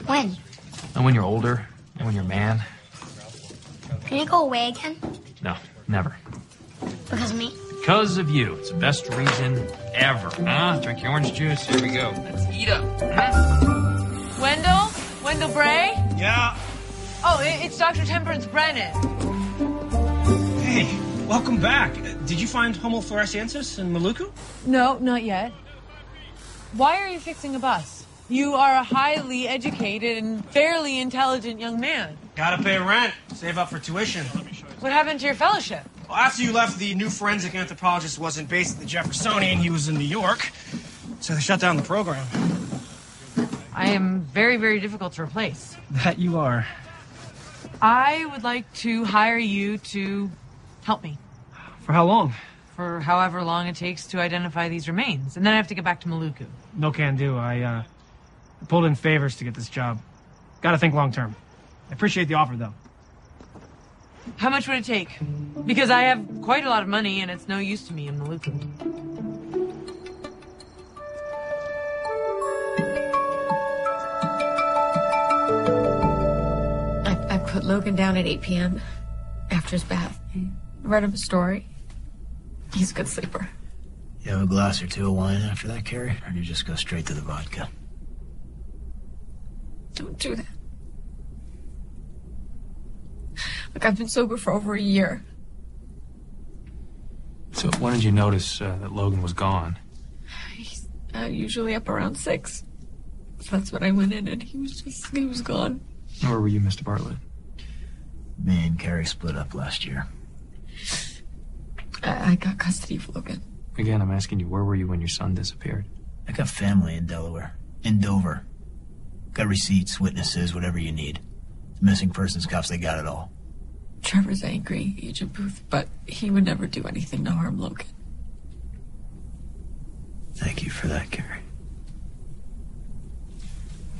When? And when you're older, and when you're a man. Can you go away again? No, never. Because of me? Because of you. It's the best reason ever. Huh? Drink your orange juice. Here we go. Let's eat up. Huh? Wendell? Wendell Bray? Yeah. Oh, it's Dr. Temperance Brennan. Hey, welcome back. Did you find Homo floresiensis in Maluku? No, not yet. Why are you fixing a bus? You are a highly educated and fairly intelligent young man. Gotta pay rent, save up for tuition. What happened to your fellowship? Well, after you left, the new forensic anthropologist wasn't based at the Jeffersonian, he was in New York. So they shut down the program. I am very, very difficult to replace. That you are. I would like to hire you to help me. For how long? For however long it takes to identify these remains. And then I have to get back to Maluku. No can do. I pulled in favors to get this job. Gotta think long term. I appreciate the offer, though. How much would it take? Because I have quite a lot of money and it's no use to me in Maluku. I put Logan down at 8 p.m. after his bath. Read him a story. He's a good sleeper. You have a glass or two of wine after that, Carrie? Or do you just go straight to the vodka? Don't do that. Look, I've been sober for over a year. So when did you notice that Logan was gone? He's usually up around 6. So that's when I went in and he was gone. Where were you, Mr. Bartlett? Me and Carrie split up last year. I got custody of Logan. Again, I'm asking you, where were you when your son disappeared? I got family in Delaware. In Dover. Got receipts, witnesses, whatever you need. Missing persons cuffs, they got it all. Trevor's angry, Agent Booth, but he would never do anything to harm Logan. Thank you for that, Carrie.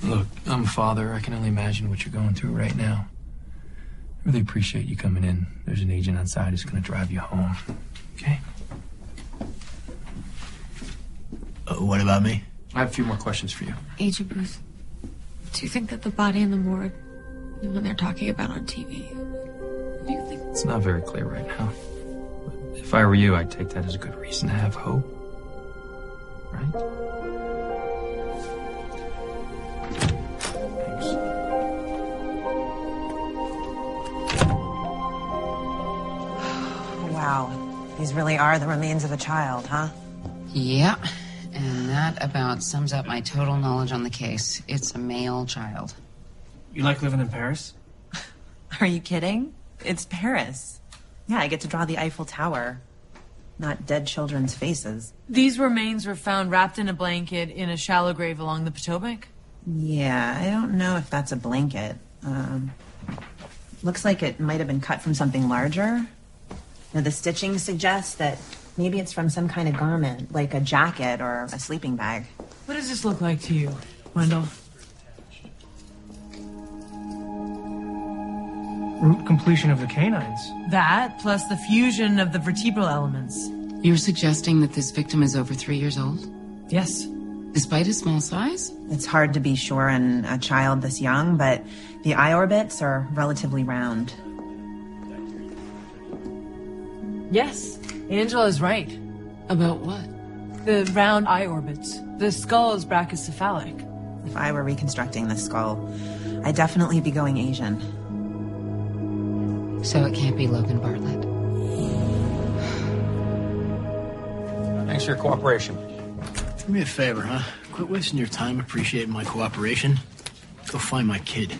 Look, I'm a father. I can only imagine what you're going through right now. I really appreciate you coming in. There's an agent outside who's going to drive you home. Okay? What about me? I have a few more questions for you. Agent Booth, do you think that the body in the morgue, the one they're talking about on TV, do you think... It's not very clear right now. But if I were you, I'd take that as a good reason to have hope. Right? Thanks. Wow. These really are the remains of a child, huh? Yeah. And that about sums up my total knowledge on the case. It's a male child. You like living in Paris? Are you kidding? It's Paris. Yeah, I get to draw the Eiffel Tower, not dead children's faces. These remains were found wrapped in a blanket in a shallow grave along the Potomac? Yeah, I don't know if that's a blanket. Looks like it might have been cut from something larger. Now, the stitching suggests that maybe it's from some kind of garment, like a jacket or a sleeping bag. What does this look like to you, Wendell? Root completion of the canines. That, plus the fusion of the vertebral elements. You're suggesting that this victim is over 3 years old? Yes. Despite his small size? It's hard to be sure in a child this young, but the eye orbits are relatively round. Yes, Angela is right. About what? The round eye orbits. The skull is brachycephalic. If I were reconstructing the skull, I'd definitely be going Asian. So it can't be Logan Bartlett. Thanks for your cooperation. Do me a favor, huh? Quit wasting your time appreciating my cooperation. Go find my kid.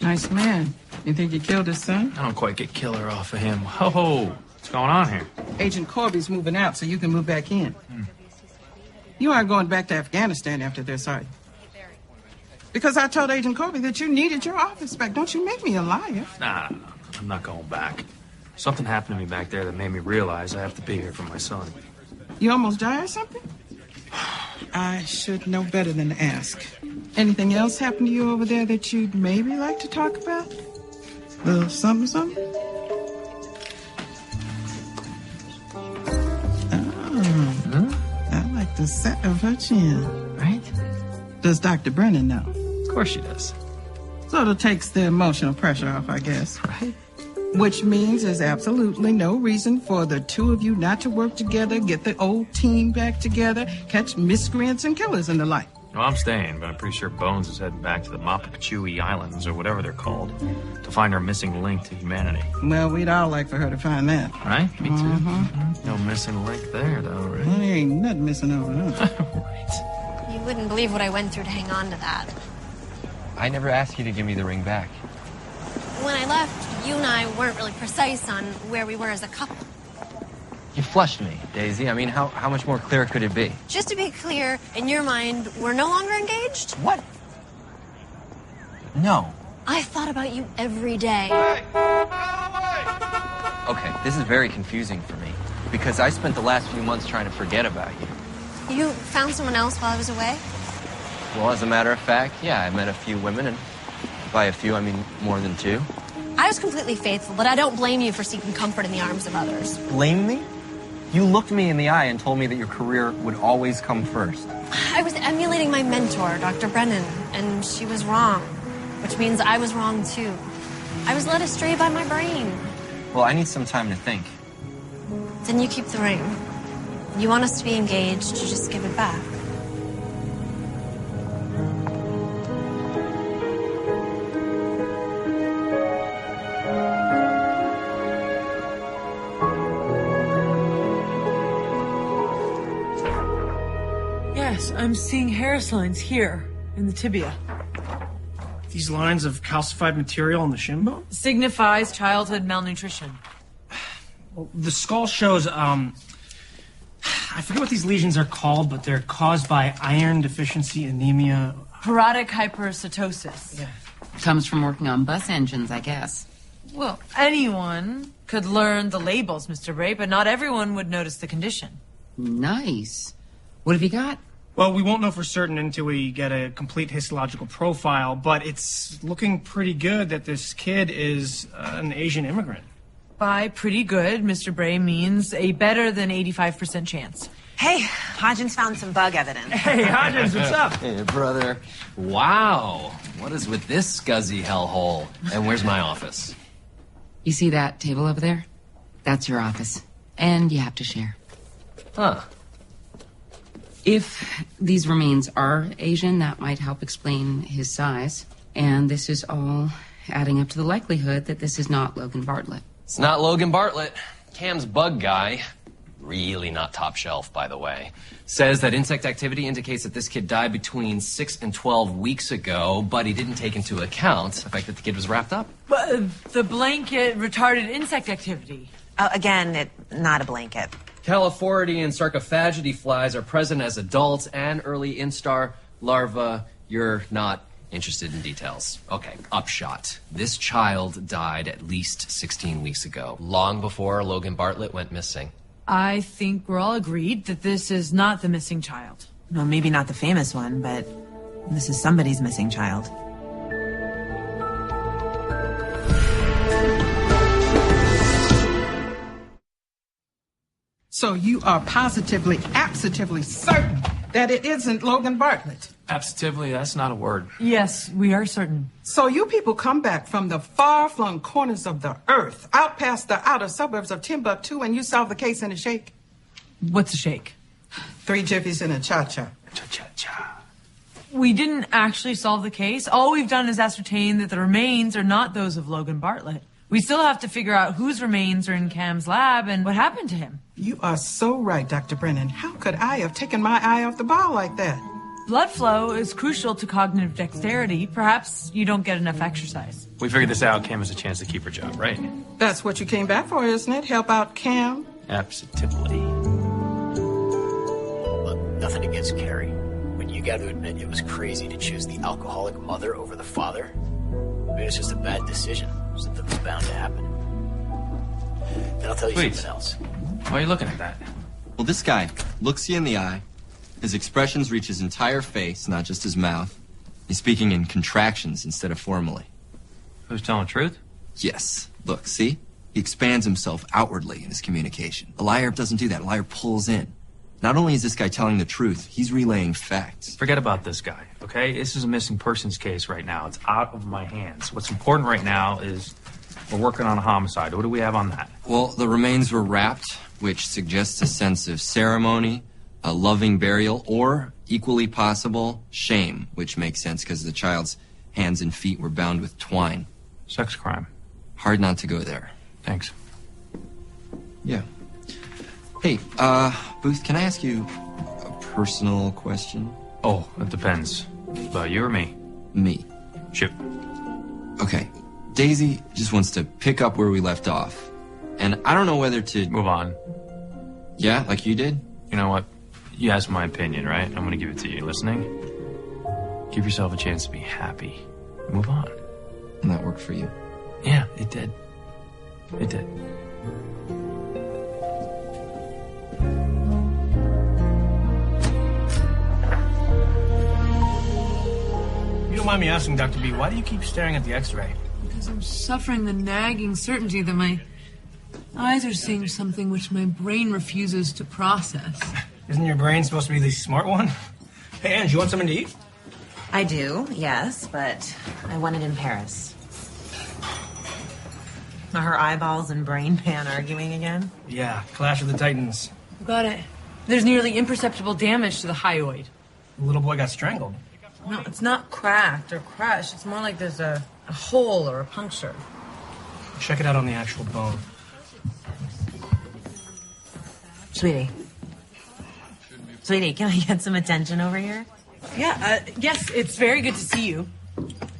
Nice man. You think you killed his son? I don't quite get killer off of him. Ho-ho! What's going on here? Agent Corby's moving out so you can move back in. You aren't going back to Afghanistan after this, are you? Because I told Agent Corby that you needed your office back. Don't you make me a liar. Nah, I'm not going back. Something happened to me back there that made me realize I have to be here for my son. You almost died or something? I should know better than to ask. Anything else happened to you over there that you'd maybe like to talk about? Little something? I like the set of her chin. Right? Does Dr. Brennan know? Of course she does. Sort of takes the emotional pressure off, I guess. Right? Which means there's absolutely no reason for the two of you not to work together, get the old team back together, catch miscreants and killers and the like. Well, I'm staying, but I'm pretty sure Bones is heading back to the Mapakachui Islands, or whatever they're called, to find our missing link to humanity. Well, we'd all like for her to find that. Right? Me too. No missing link there, though, right? There ain't nothing missing over there. Right. You wouldn't believe what I went through to hang on to that. I never asked you to give me the ring back. When I left, you and I weren't really precise on where we were as a couple. You flushed me, Daisy. I mean, how much more clear could it be? Just to be clear, in your mind, we're no longer engaged? What? No. I thought about you every day. Okay, this is very confusing for me, because I spent the last few months trying to forget about you. You found someone else while I was away? Well, as a matter of fact, yeah, I met a few women, and by a few, I mean more than two. I was completely faithful, but I don't blame you for seeking comfort in the arms of others. Blame me? You looked me in the eye and told me that your career would always come first. I was emulating my mentor, Dr. Brennan, and she was wrong, which means I was wrong too. I was led astray by my brain. Well, I need some time to think. Then you keep the ring. You want us to be engaged, you just give it back. Yes, I'm seeing Harris lines here in the tibia. These lines of calcified material on the shin bone? Signifies childhood malnutrition. Well, the skull shows, I forget what these lesions are called, but they're caused by iron deficiency anemia. Parodic hypersitosis. Yeah. Comes from working on bus engines, I guess. Well, anyone could learn the labels, Mr. Bray, but not everyone would notice the condition. Nice. What have you got? Well, we won't know for certain until we get a complete histological profile, but it's looking pretty good that this kid is an Asian immigrant. By pretty good, Mr. Bray means a better than 85% chance. Hey, Hodgins found some bug evidence. Hey, Hodgins, what's up? Hey, brother. Wow. What is with this scuzzy hellhole? And where's my office? You see that table over there? That's your office. And you have to share. Huh. If these remains are Asian, that might help explain his size. And this is all adding up to the likelihood that this is not Logan Bartlett. It's not Logan Bartlett. Cam's bug guy, really not top shelf, by the way, says that insect activity indicates that this kid died between 6 and 12 weeks ago, but he didn't take into account the fact that the kid was wrapped up. But the blanket retarded insect activity. Again, not a blanket. Californian and Sarcophagidae flies are present as adults and early instar larvae. You're not interested in details. Okay, upshot. This child died at least 16 weeks ago, long before Logan Bartlett went missing. I think we're all agreed that this is not the missing child. Well, maybe not the famous one, but this is somebody's missing child. So you are positively, absolutely certain that it isn't Logan Bartlett? Absolutely, that's not a word. Yes, we are certain. So you people come back from the far-flung corners of the earth, out past the outer suburbs of Timbuktu, and you solve the case in a shake? What's a shake? 3 jiffies and a cha-cha. Cha-cha-cha. We didn't actually solve the case. All we've done is ascertain that the remains are not those of Logan Bartlett. We still have to figure out whose remains are in Cam's lab and what happened to him. You are so right, Dr. Brennan. How could I have taken my eye off the ball like that? Blood flow is crucial to cognitive dexterity. Perhaps you don't get enough exercise. We figured this out. Cam has a chance to keep her job, right? That's what you came back for, isn't it? Help out Cam? Absolutely. Look, nothing against Carrie, but you got to admit it was crazy to choose the alcoholic mother over the father. Maybe it's just a bad decision. Something was bound to happen. Then I'll tell you Please. something else. Why are you looking at that? Well, this guy looks you in the eye. His expressions reach his entire face, not just his mouth. He's speaking in contractions instead of formally. Who's telling the truth? Yes. Look, see? He expands himself outwardly in his communication. A liar doesn't do that. A liar pulls in. Not only is this guy telling the truth, he's relaying facts. Forget about this guy, okay? This is a missing persons case right now. It's out of my hands. What's important right now is we're working on a homicide. What do we have on that? Well, the remains were wrapped, which suggests a sense of ceremony, a loving burial, or, equally possible, shame, which makes sense because the child's hands and feet were bound with twine. Sex crime. Hard not to go there. Thanks. Yeah. Hey, Booth, can I ask you a personal question? Oh, it depends. About you or me? Me. Shoot. Okay. Daisy just wants to pick up where we left off. And I don't know whether to... Move on. Yeah, like you did? You know what? You asked my opinion, right? I'm gonna give it to you. Listening? Give yourself a chance to be happy. Move on. And that worked for you? Yeah, it did. It did. You don't mind me asking, Dr. B, why do you keep staring at the x-ray? Because I'm suffering the nagging certainty that my eyes are seeing something which my brain refuses to process. Isn't your brain supposed to be the smart one? Hey, Ange, you want something to eat? I do, yes, but I want it in Paris. Are her eyeballs and brain pan arguing again? Yeah, Clash of the Titans. Got it. There's nearly imperceptible damage to the hyoid. The little boy got strangled. No, it's not cracked or crushed. It's more like there's a hole or a puncture. Check it out on the actual bone. Sweetie. Sweetie, can I get some attention over here? Yeah, yes, it's very good to see you.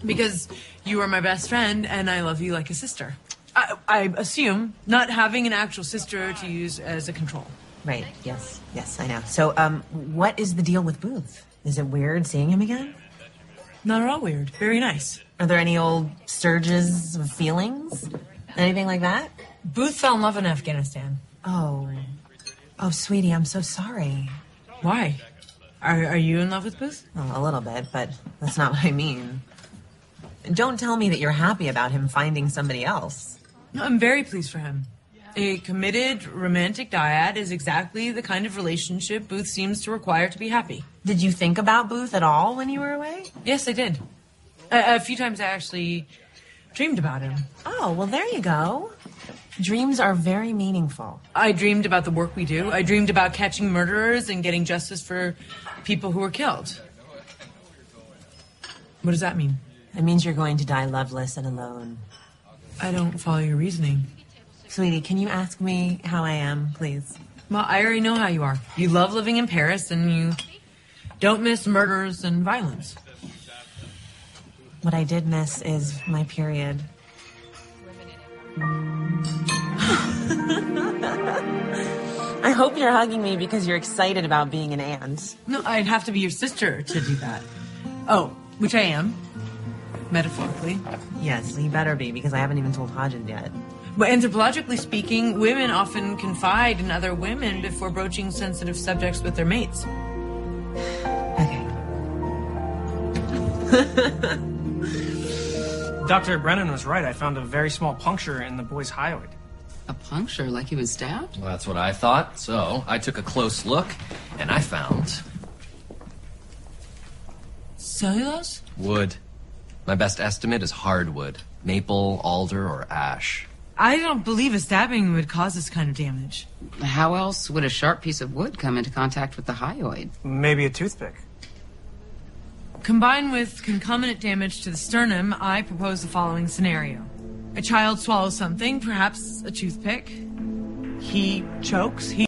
Because you are my best friend and I love you like a sister. I assume not having an actual sister to use as a control. Right, yes, I know. So, what is the deal with Booth? Is it weird seeing him again? Not at all weird. Very nice. Are there any old surges of feelings? Anything like that? Booth fell in love in Afghanistan. Oh, sweetie, I'm so sorry. Why? Are you in love with Booth? Well, a little bit, but that's not what I mean. Don't tell me that you're happy about him finding somebody else. No, I'm very pleased for him. A committed romantic dyad is exactly the kind of relationship Booth seems to require to be happy. Did you think about Booth at all when you were away? Yes, I did. A few times I actually dreamed about him. Oh, well, there you go. Dreams are very meaningful. I dreamed about the work we do. I dreamed about catching murderers and getting justice for people who were killed. What does that mean? It means you're going to die loveless and alone. I don't follow your reasoning. Sweetie, can you ask me how I am, please? Well, I already know how you are. You love living in Paris and you don't miss murders and violence. What I did miss is my period. I hope you're hugging me because you're excited about being an aunt. No, I'd have to be your sister to do that. Oh, which I am. Metaphorically. Yes, you better be, because I haven't even told Hodgins yet. But anthropologically speaking, women often confide in other women before broaching sensitive subjects with their mates. Okay. Dr. Brennan was right. I found a very small puncture in the boy's hyoid. A puncture, like he was stabbed? Well, that's what I thought. So I took a close look, and I found... Cellulose? wood. My best estimate is hardwood. Maple, alder, or ash. I don't believe a stabbing would cause this kind of damage. How else would a sharp piece of wood come into contact with the hyoid? Maybe a toothpick. Combined with concomitant damage to the sternum, I propose the following scenario. A child swallows something, perhaps a toothpick. He chokes.